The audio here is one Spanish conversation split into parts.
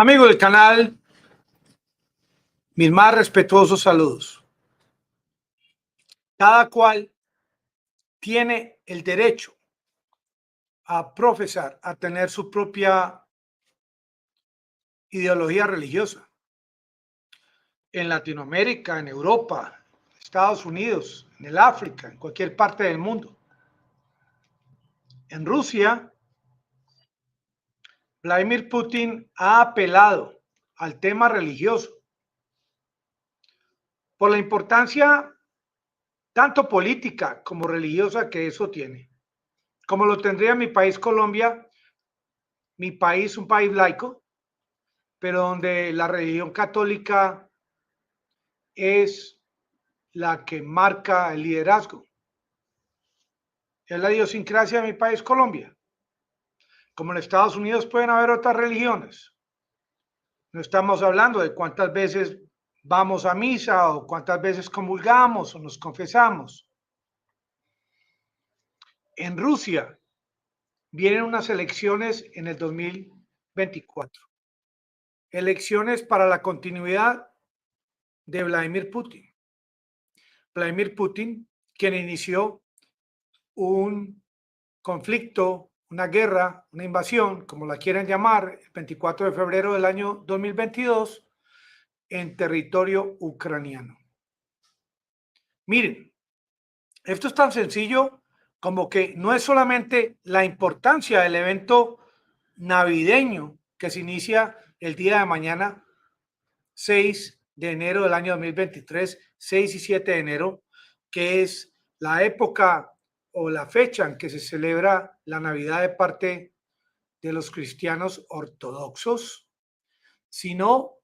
Amigo del canal, mis más respetuosos saludos. Cada cual tiene el derecho a profesar, a tener su propia ideología religiosa. En Latinoamérica, en Europa, Estados Unidos, en el África, en cualquier parte del mundo. En Rusia, Vladimir Putin ha apelado al tema religioso por la importancia tanto política como religiosa que eso tiene. Como lo tendría mi país Colombia, mi país, un país laico, pero donde la religión católica es la que marca el liderazgo. Es la idiosincrasia de mi país Colombia. Como en Estados Unidos pueden haber otras religiones. No estamos hablando de cuántas veces vamos a misa o cuántas veces comulgamos o nos confesamos. En Rusia vienen unas elecciones en el 2024. Elecciones para la continuidad de Vladimir Putin. Vladimir Putin, quien inició un conflicto, una guerra, una invasión, como la quieran llamar, el 24 de febrero del año 2022 en territorio ucraniano. Miren, esto es tan sencillo como que no es solamente la importancia del evento navideño que se inicia el día de mañana, 6 de enero del año 2023, 6 y 7 de enero, que es la época o la fecha en que se celebra la Navidad de parte de los cristianos ortodoxos, sino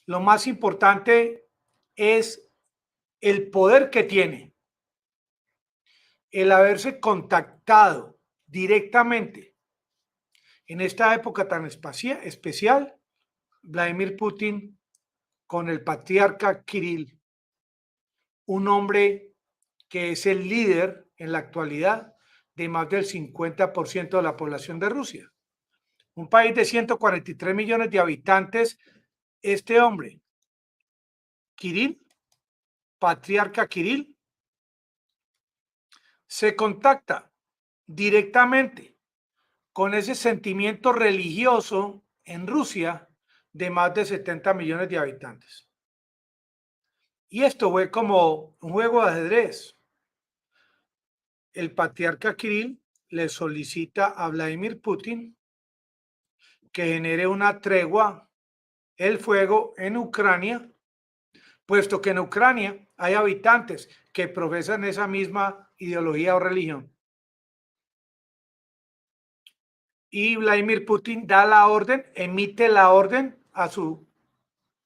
lo más importante es el poder que tiene el haberse contactado directamente en esta época tan especial, Vladimir Putin con el patriarca Kirill, un hombre que es el líder en la actualidad de más del 50% de la población de Rusia. Un país de 143 millones de habitantes, este hombre, Kirill, patriarca Kirill, se contacta directamente con ese sentimiento religioso en Rusia de más de 70 millones de habitantes. Y esto fue como un juego de ajedrez. El patriarca Kirill le solicita a Vladimir Putin que genere una tregua, el fuego en Ucrania, puesto que en Ucrania hay habitantes que profesan esa misma ideología o religión. Y Vladimir Putin da la orden, emite la orden a su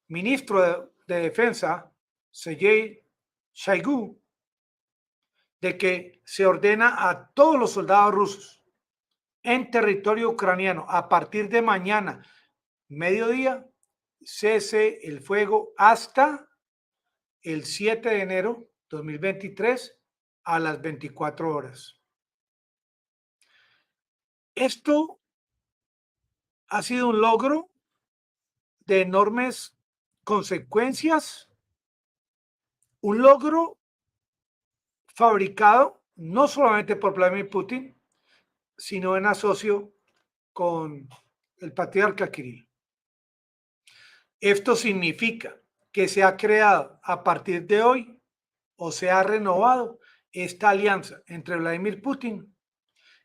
ministro de Defensa, Sergei Shoigu, de que se ordena a todos los soldados rusos en territorio ucraniano a partir de mañana, mediodía, cese el fuego hasta el 7 de enero 2023 a las 24 horas. Esto ha sido un logro de enormes consecuencias, un logro fabricado no solamente por Vladimir Putin, sino en asocio con el patriarca Kirill. Esto significa que se ha creado a partir de hoy o se ha renovado esta alianza entre Vladimir Putin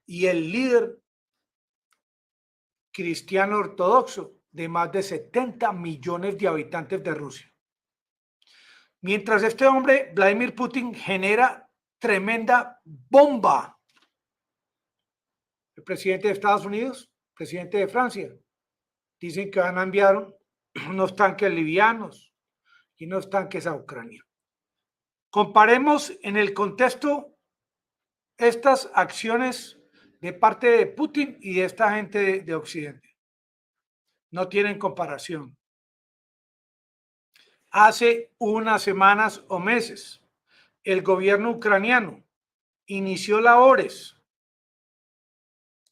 y el líder cristiano ortodoxo de más de 70 millones de habitantes de Rusia. Mientras este hombre, Vladimir Putin, genera tremenda bomba. El presidente de Estados Unidos, presidente de Francia, dicen que van a enviar unos tanques livianos y unos tanques a Ucrania. Comparemos en el contexto estas acciones de parte de Putin y de esta gente de Occidente. No tienen comparación. Hace unas semanas o meses, el gobierno ucraniano inició labores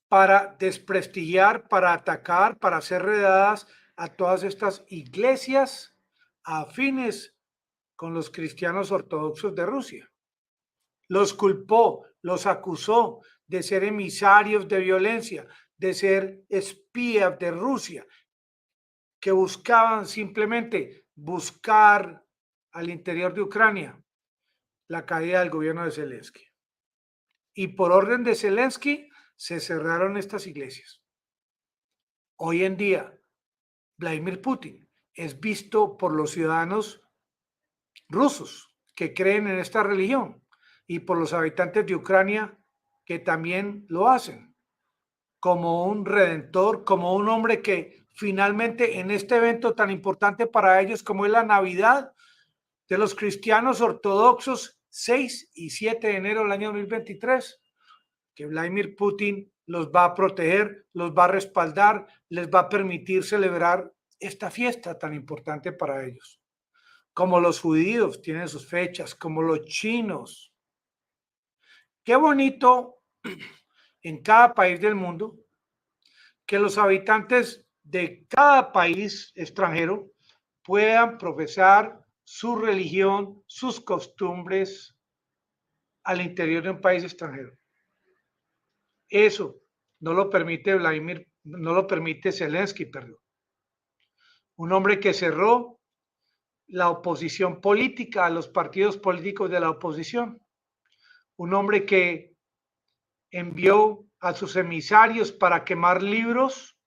para desprestigiar, para atacar, para hacer redadas a todas estas iglesias afines con los cristianos ortodoxos de Rusia. Los culpó, los acusó de ser emisarios de violencia, de ser espías de Rusia, que buscaban simplemente buscar al interior de Ucrania la caída del gobierno de Zelensky. Y por orden de Zelensky se cerraron estas iglesias. Hoy en día, Vladimir Putin es visto por los ciudadanos rusos que creen en esta religión y por los habitantes de Ucrania que también lo hacen, como un redentor, como un hombre que finalmente en este evento tan importante para ellos como es la Navidad de los cristianos ortodoxos 6 y 7 de enero del año 2023, que Vladimir Putin los va a proteger, los va a respaldar, les va a permitir celebrar esta fiesta tan importante para ellos. Como los judíos tienen sus fechas, como los chinos. Qué bonito en cada país del mundo que los habitantes de cada país extranjero puedan profesar su religión, sus costumbres al interior de un país extranjero. Eso no lo permite no lo permite Zelensky, perdón. Un hombre que cerró la oposición política a los partidos políticos de la oposición. Un hombre que envió a sus emisarios para quemar libros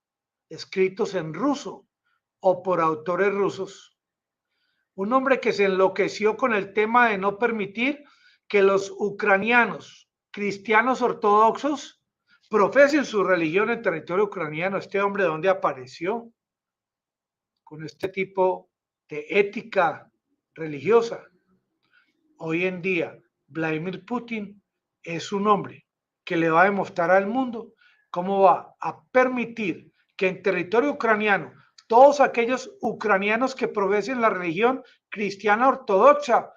escritos en ruso o por autores rusos. Un hombre que se enloqueció con el tema de no permitir que los ucranianos, cristianos ortodoxos, profesen su religión en territorio ucraniano. Este hombre, ¿dónde apareció? Con este tipo de ética religiosa. Hoy en día, Vladimir Putin es un hombre que le va a demostrar al mundo cómo va a permitir que en territorio ucraniano todos aquellos ucranianos que profesen la religión cristiana ortodoxa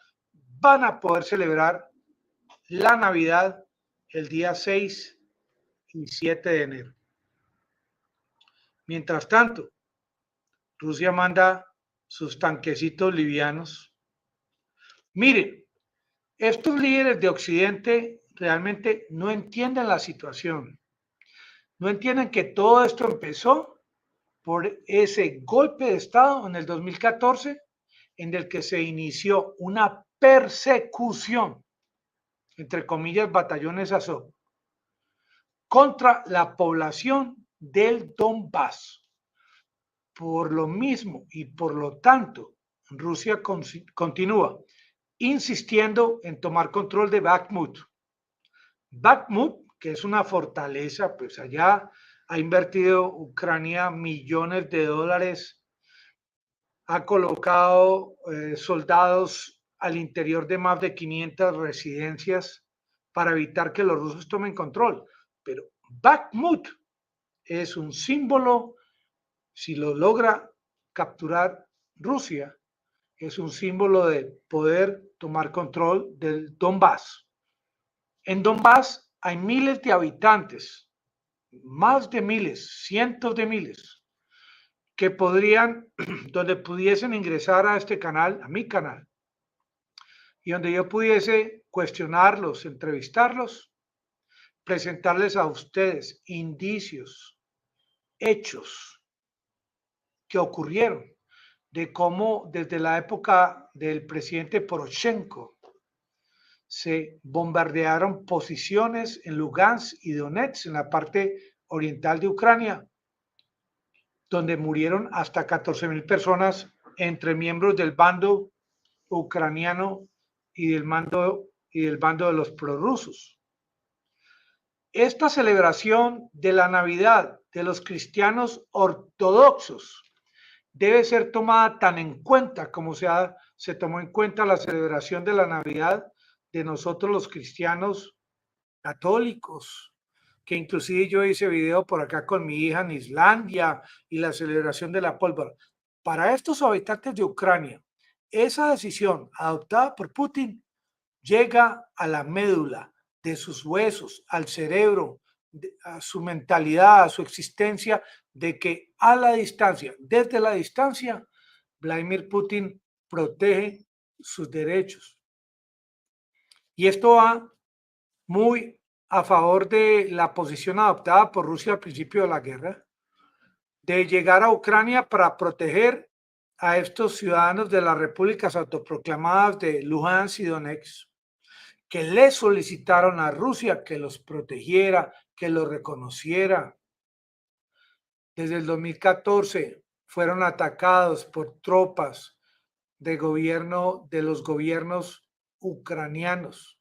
van a poder celebrar la Navidad el día 6 y 7 de enero. Mientras tanto, Rusia manda sus tanquecitos livianos. Miren, estos líderes de Occidente realmente no entienden la situación. No entienden que todo esto empezó por ese golpe de Estado en el 2014, en el que se inició una persecución, entre comillas, batallones Azov, contra la población del Donbass. Por lo mismo y por lo tanto, Rusia continúa insistiendo en tomar control de Bakhmut. Bakhmut, que es una fortaleza, pues allá ha invertido Ucrania millones de dólares, ha colocado soldados al interior de más de 500 residencias para evitar que los rusos tomen control. Pero Bakhmut es un símbolo, si lo logra capturar Rusia, es un símbolo de poder tomar control del Donbass. En Donbass hay miles de habitantes, más de miles, cientos de miles, que podrían, donde pudiesen ingresar a este canal, a mi canal, y donde yo pudiese cuestionarlos, entrevistarlos, presentarles a ustedes indicios, hechos que ocurrieron, de cómo desde la época del presidente Poroshenko se bombardearon posiciones en Lugansk y Donetsk, en la parte oriental de Ucrania, donde murieron hasta 14.000 personas entre miembros del bando ucraniano y del bando de los prorrusos. Esta celebración de la Navidad de los cristianos ortodoxos debe ser tomada tan en cuenta como se tomó en cuenta la celebración de la Navidad de nosotros los cristianos católicos, que inclusive yo hice video por acá con mi hija en Islandia y la celebración de la pólvora. Para estos habitantes de Ucrania, esa decisión adoptada por Putin llega a la médula de sus huesos, al cerebro, a su mentalidad, a su existencia, de que a la distancia, desde la distancia, Vladimir Putin protege sus derechos. Y esto va muy a favor de la posición adoptada por Rusia al principio de la guerra, de llegar a Ucrania para proteger a estos ciudadanos de las repúblicas autoproclamadas de Luhansk y Donetsk, que le solicitaron a Rusia que los protegiera, que los reconociera. Desde el 2014 fueron atacados por tropas de los gobiernos ucranianos,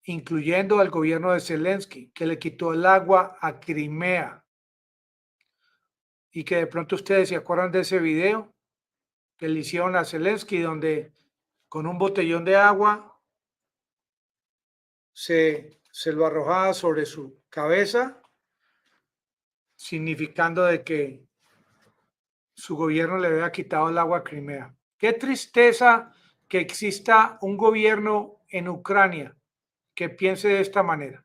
incluyendo al gobierno de Zelensky, que le quitó el agua a Crimea. Y que de pronto ustedes se acuerdan de ese video que le hicieron a Zelensky, donde con un botellón de agua se lo arrojaba sobre su cabeza, significando de que su gobierno le había quitado el agua a Crimea. Qué tristeza que exista un gobierno en Ucrania que piense de esta manera,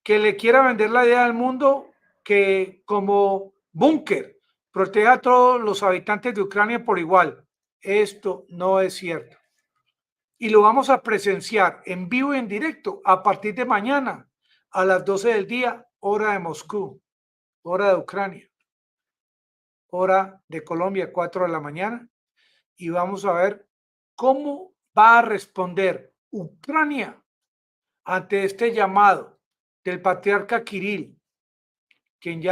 que le quiera vender la idea al mundo que como búnker proteja a todos los habitantes de Ucrania por igual. Esto no es cierto. Y lo vamos a presenciar en vivo y en directo a partir de mañana a las 12 del día, hora de Moscú, hora de Ucrania, hora de Colombia, 4 de la mañana. Y vamos a ver cómo va a responder Ucrania ante este llamado del patriarca Kirill, quien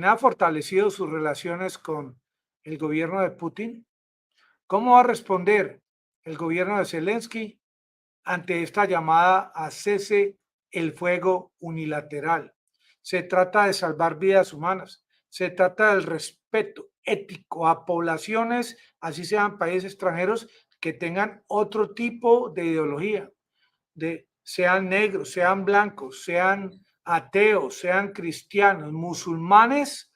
ha fortalecido sus relaciones con el gobierno de Putin. ¿Cómo va a responder el gobierno de Zelensky ante esta llamada a cese el fuego unilateral? Se trata de salvar vidas humanas, se trata del respeto ético a poblaciones, así sean países extranjeros, que tengan otro tipo de ideología, sean negros, sean blancos, sean ateos, sean cristianos, musulmanes.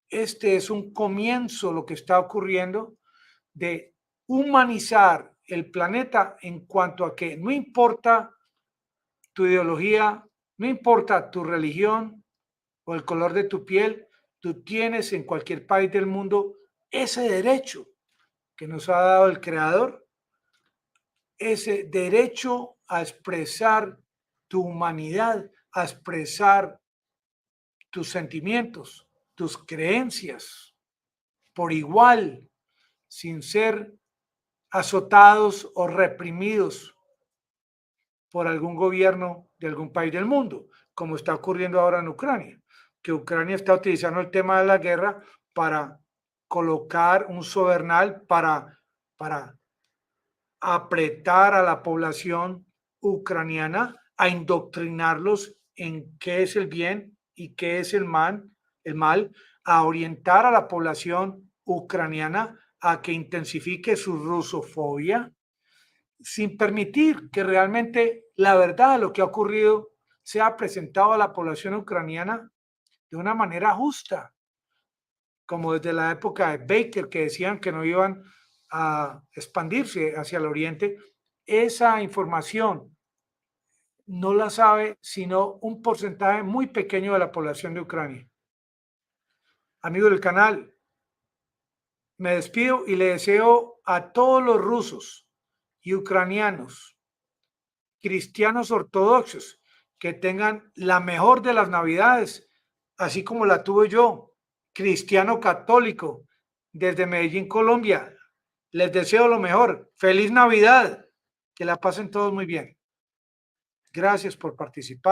Este es un comienzo, lo que está ocurriendo, de humanizar el planeta en cuanto a que no importa tu ideología, no importa tu religión o el color de tu piel, tú tienes en cualquier país del mundo ese derecho que nos ha dado el Creador, ese derecho a expresar tu humanidad, a expresar tus sentimientos, tus creencias por igual, sin ser azotados o reprimidos por algún gobierno de algún país del mundo, como está ocurriendo ahora en Ucrania, que Ucrania está utilizando el tema de la guerra para colocar un sobernal para apretar a la población ucraniana, a indoctrinarlos en qué es el bien y qué es el mal, a orientar a la población ucraniana a que intensifique su rusofobia, sin permitir que realmente la verdad de lo que ha ocurrido sea presentado a la población ucraniana de una manera justa, como desde la época de Baker, que decían que no iban a expandirse hacia el oriente. Esa información no la sabe sino un porcentaje muy pequeño de la población de Ucrania. Amigos del canal, me despido y le deseo a todos los rusos y ucranianos, cristianos ortodoxos, que tengan la mejor de las Navidades, así como la tuve yo, cristiano católico, desde Medellín, Colombia. Les deseo lo mejor. Feliz Navidad. Que la pasen todos muy bien. Gracias por participar.